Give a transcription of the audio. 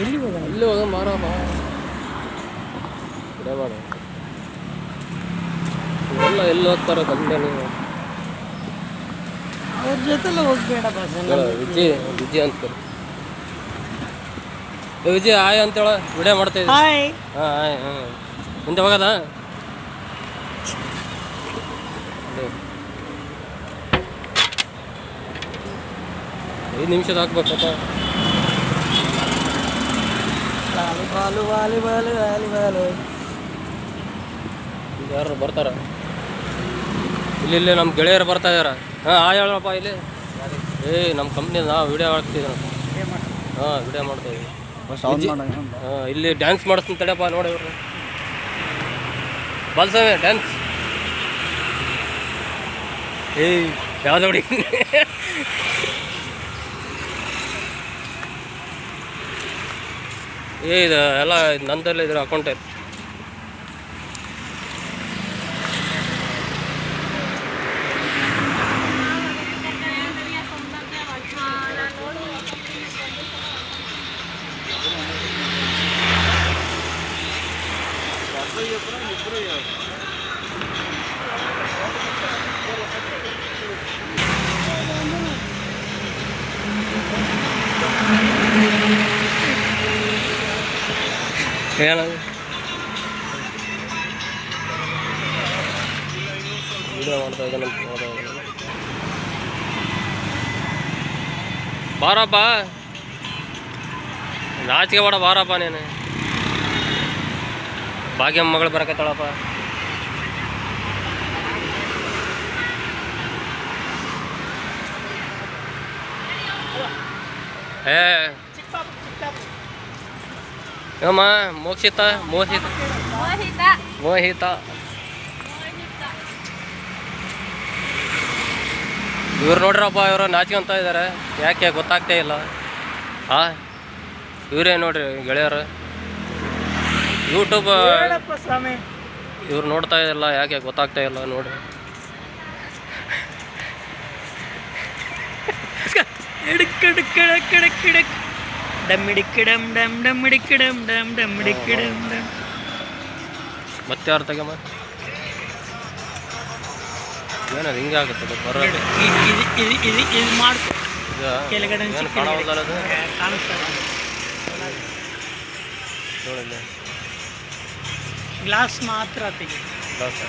ಎಲ್ಲಿ ಹೋಗೋಣ? ಅಲ್ಲಿ ಹೋಗ ಮಾರಮ್ಮ ಮಾಡ ಇವೆಲ್ಲ ಎಲ್ಲಿ ಹೋಗ್ತಾರೋ ಕಂಪನಿ. ಅವ್ರ ಜೊತೆಲ್ಲ ಹೋಗ್ಬೇಡ ಬಸ್. ವಿಜಯ್ ವಿಜಯ್ ಅಂತಾರೆ. ವಿಜಯ್ ಹಾಯ್ ಅಂತೇಳ ವಿಡಿಯೋ ಮಾಡ್ತಾ ಇದ್ದೆ. ಹಾಯ್. ಹಾಂ ಹಾಯ್. ಹಾಂ ಮುಂದೆ ಹೋಗೋದ 5 ನಿಮಿಷದ ಹಾಕ್ಬೇಕಪ್ಪ. ವಾಲಿ ವಾಲಿ ವಾಲಿ ವಾಲಿ ವಾಲಿ. ಯಾರು ಬರ್ತಾರ? ಇಲ್ಲಿ ನಮ್ಮ ಗೆಳೆಯರು ಬರ್ತಾ ಇದಾರ. ಹಾಂ ಹಾಯ್ ಹೇಳಪ್ಪ ಇಲ್ಲಿ. ನಮ್ಮ ಕಂಪ್ನಿ ನಾವು ವಿಡಿಯೋ ಹಾಕ್ತಿದ್ದೀವಿ. ಹಾಂ ವಿಡಿಯೋ ಮಾಡ್ತಾ ಇದ್ದೀವಿ. ಹಾಂ ಇಲ್ಲಿ ಡ್ಯಾನ್ಸ್ ಮಾಡಿಸ್ತೀನಿ ತಡೆಯಪ್ಪ. ನೋಡಿ ಇವ್ರು ಬಲ್ಸವೆ ಡ್ಯಾನ್ಸ್. ಯಾವ್ದು ನೋಡಿ ಇದು ಎಲ್ಲ ನಂದಲ್ಲಿ ಇದ್ರ ಅಕೌಂಟ್ ಐತೆ. ಏನದು ವಿಡಿಯೋ ಮಾಡ್ತಾ ಇದ್ದಾನೆ. ಬಾರಪ್ಪ, ನಾಚಿಕೆ ಬೇಡ, ಬಾರಪ್ಪ ನೀನು. ಭಾಗ್ಯಮ್ಮ ಮಗಳು ಬರಕತ್ತಾಳಪ್ಪ. ಏಮ್ಮ ಮೋಕ್ಷಿತ ಮೋಹಿತ ಮೋಹಿತ ಇವ್ರು ನೋಡ್ರಪ್ಪ, ಇವರು ನಾಚಿಕೊಂತ ಇದ್ದಾರೆ. ಯಾಕೆ ಗೊತ್ತಾಗ್ತಾ ಇಲ್ಲ. ಹಾಂ ಇವರೇ ನೋಡ್ರಿ ಗೆಳೆಯರು. ಯೂಟ್ಯೂಬ್ ಇವ್ರು ನೋಡ್ತಾ ಇಲ್ಲ, ಯಾಕೆ ಗೊತ್ತಾಗ್ತಾ ಇಲ್ಲ ನೋಡ್ರಿ. ಮತ್ತೆ ಯಾರು ತೆಗಮ್ಮ ಏನದು ಹಿಂಗೆ ಆಗುತ್ತೆ ಬರೋ ಮಾಡ್ಕೊ. ಏನು ಕಾಣೋದಲ್ಲ ಅದು. ಗ್ಲಾಸ್ ಮಾತ್ರ ತೆಗಿ. ಗ್ಲಾಸ್